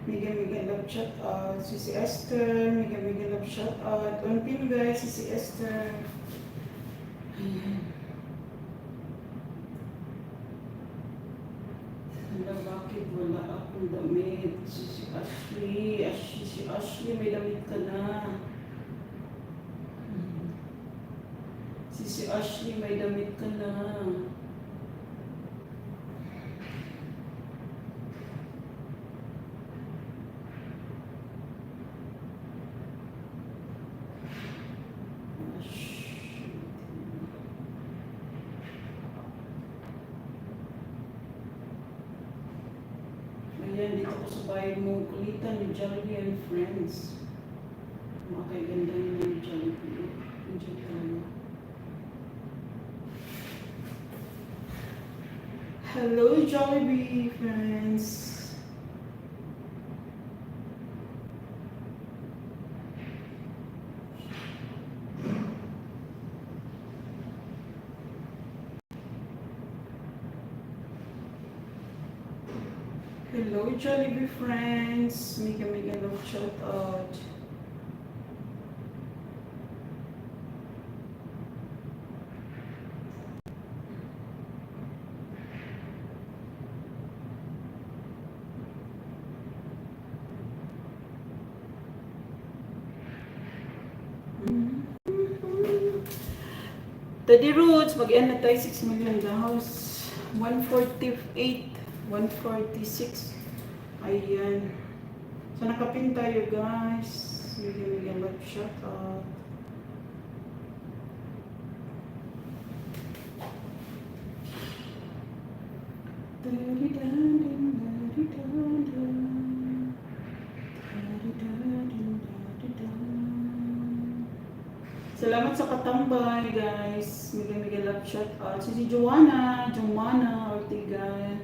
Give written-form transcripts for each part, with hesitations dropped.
Mega love shout out. Si Esther. Mega love shout out. On pin guys, si Esther. Ayan. Hala, bakit wala akong damit? Si Ashley. Si Ashley, may damit ka na. Si Ashley, may damit ka na. Ayan, dito ko sa bahay mo, kulitan ni Jollibee and Friends. Mga kaganda nila ni Jollibee. Enjoy ka lang. Hello, Jollibee friends. Hello, Jollibee friends. Mega love shout out. Daddy Roots, mag-end na tayo 6 million the house. 148, 146. Ayan. So nakapin tayo guys. Mega love shout out. Salamat sa katambay guys. Mega love shout out. Si Joanna Ortiga.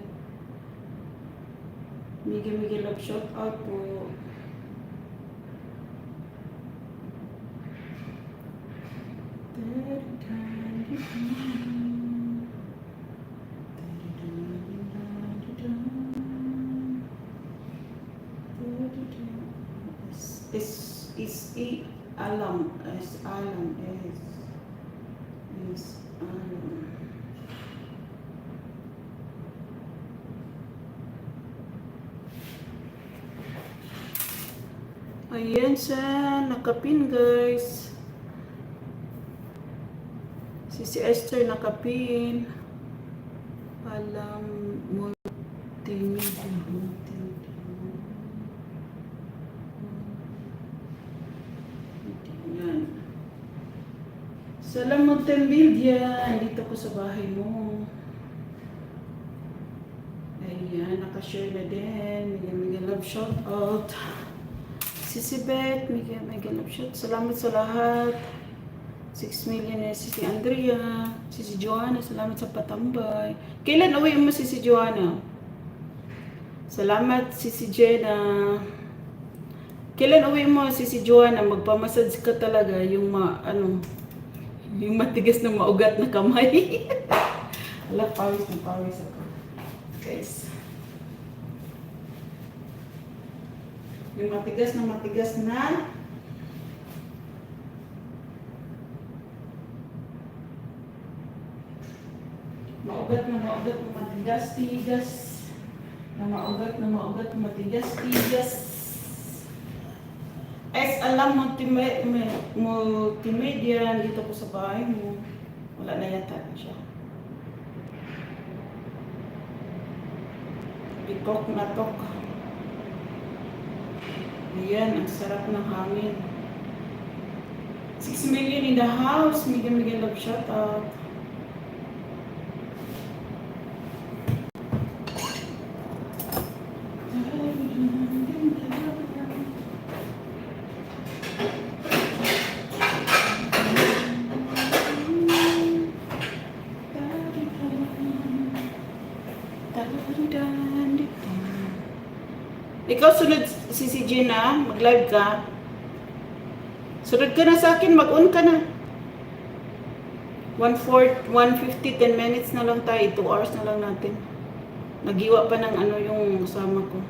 Mega love shout out po. Alam. Ayan siya, nakapin guys. Si Esther nakapin. Alam multimedia. Ayan. Salam multimedia. Dito ko sa bahay mo. Ayan, nakashare na din. Mega love shout out. Si Beth, mega love shout. Salamat sa lahat. 6 million na si Andrea. Si Joanna, salamat sa patambay. Kailan uwi mo si Joanna? Salamat si Jenna. Kailan uwi mo si Joanna? Magpamassage ka talaga yung yung matigas na maugat na kamay. Ala, pawis ako. Guys. Yung matigas na maugat na matigas, matigas. Alam multimedia, dito ko sa bahay mo. Wala na yata siya. Pikok na tok. Ayan, ang sarap ng hangin. 6 million in the house. Mega love shout out. Ikaw sunod si Gina, mag-live ka. Sunod ka na sa akin, mag-on ka na. 150, 10 minutes na lang tayo, 2 hours na lang natin. Nagiwa pa ng yung kasama ko.